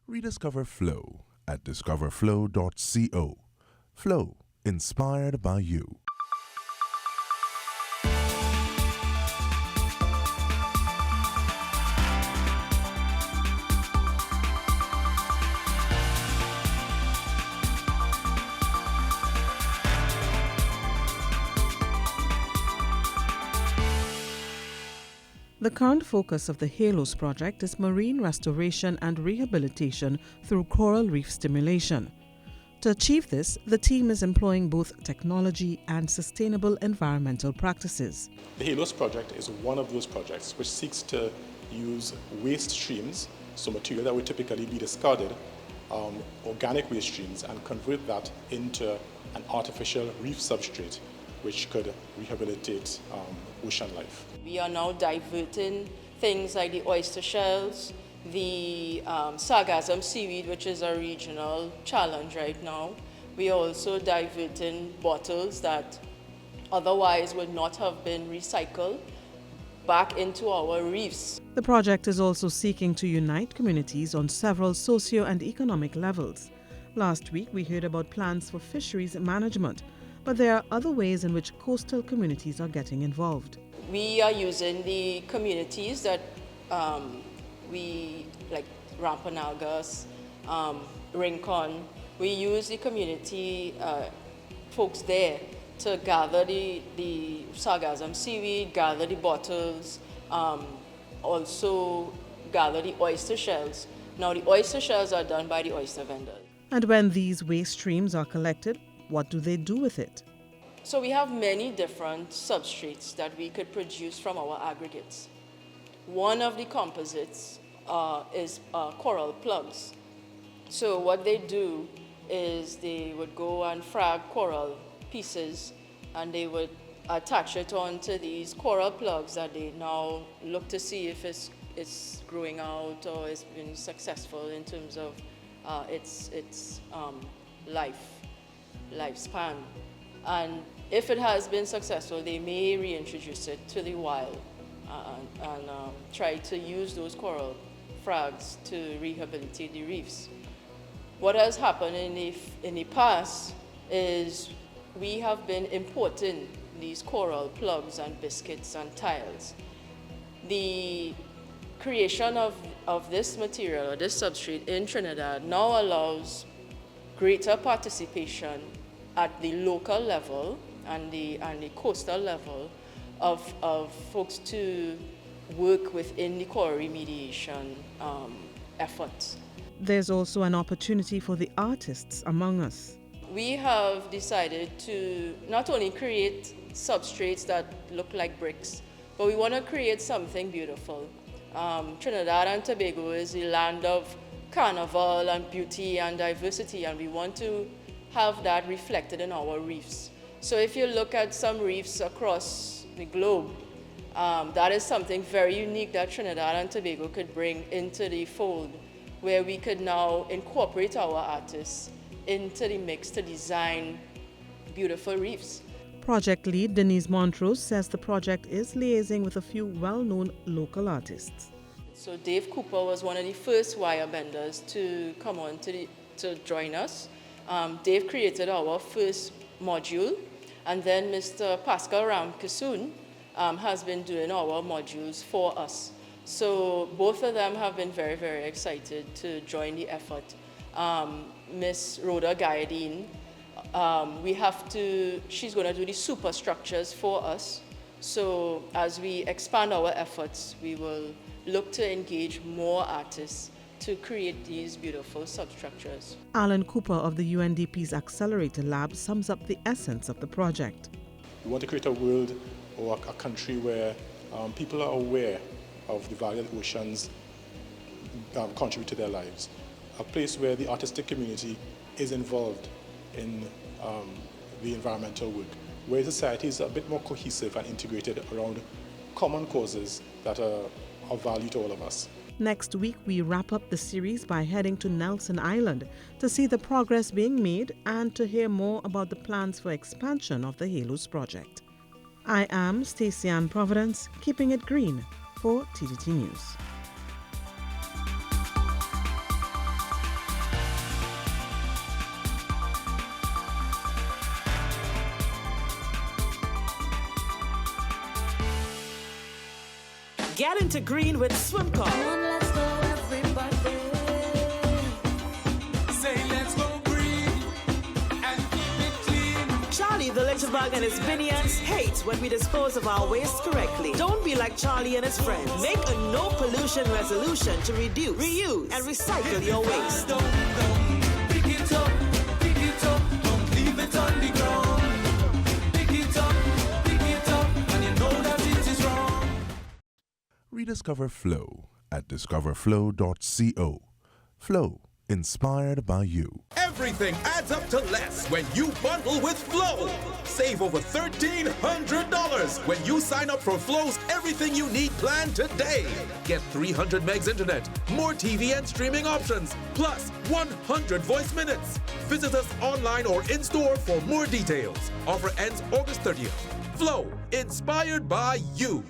Rediscover flow at discoverflow.co. Flow, inspired by you. The current focus of the HALOS project is marine restoration and rehabilitation through coral reef stimulation. To achieve this, the team is employing both technology and sustainable environmental practices. The HALOS project is one of those projects which seeks to use waste streams, so material that would typically be discarded, organic waste streams, and convert that into an artificial reef substrate which could rehabilitate ocean life. We are now diverting things like the oyster shells, the sargassum seaweed, which is a regional challenge right now. We are also diverting bottles that otherwise would not have been recycled back into our reefs. The project is also seeking to unite communities on several socio- and economic levels. Last week, we heard about plans for fisheries management, but there are other ways in which coastal communities are getting involved. We are using the communities that we, like Rampanalgas, Rincon, we use the community folks there to gather the sargassum seaweed, gather the bottles, also gather the oyster shells. Now the oyster shells are done by the oyster vendors. And when these waste streams are collected, what do they do with it? So we have many different substrates that we could produce from our aggregates. One of the composites is coral plugs. So what they do is they would go and frag coral pieces and they would attach it onto these coral plugs that they now look to see if it's growing out or it's been successful in terms of its lifespan. And if it has been successful, they may reintroduce it to the wild and try to use those coral frags to rehabilitate the reefs. What has happened in the past is we have been importing these coral plugs and biscuits and tiles. The creation of this material or this substrate in Trinidad now allows greater participation at the local level and the coastal level of folks to work within the coral remediation efforts. There's also an opportunity for the artists among us. We have decided to not only create substrates that look like bricks, but we want to create something beautiful. Trinidad and Tobago is the land of carnival and beauty and diversity, and we want to have that reflected in our reefs. So if you look at some reefs across the globe, that is something very unique that Trinidad and Tobago could bring into the fold, where we could now incorporate our artists into the mix to design beautiful reefs. Project lead Denise Montrose says the project is liaising with a few well-known local artists. So Dave Cooper was one of the first wire benders to come on to join us. Dave created our first module, and then Mr. Pascal Ramkisoon has been doing our modules for us. So both of them have been very, very excited to join the effort. Miss Rhoda Guyadine, she's going to do the superstructures for us. So as we expand our efforts, we will look to engage more artists to create these beautiful substructures. Alan Cooper of the UNDP's Accelerator Lab sums up the essence of the project. We want to create a world or a country where people are aware of the value that oceans contribute to their lives. A place where the artistic community is involved in the environmental work, where society is a bit more cohesive and integrated around common causes that are of value to all of us. Next week, we wrap up the series by heading to Nelson Island to see the progress being made and to hear more about the plans for expansion of the HALOS project. I am Stacey Ann Providence, keeping it green for TTT News. Get into green with SwimCon. Let's go, everybody. Say let's go green and keep it clean. Charlie the Littlebug and his minions hate when we dispose of our waste correctly. Don't be like Charlie and his friends. Make a no pollution resolution to reduce, reuse, and recycle your waste. Don't pick it up, don't leave it on the ground. Pick it up, and you know that it is wrong. Rediscover Flow at discoverflow.co. Flow, inspired by you. Everything adds up to less when you bundle with Flow. Save over $1,300 when you sign up for Flow's Everything You Need plan today. Get 300 megs internet, more TV and streaming options, plus 100 voice minutes. Visit us online or in-store for more details. Offer ends August 30th. Flow, inspired by you.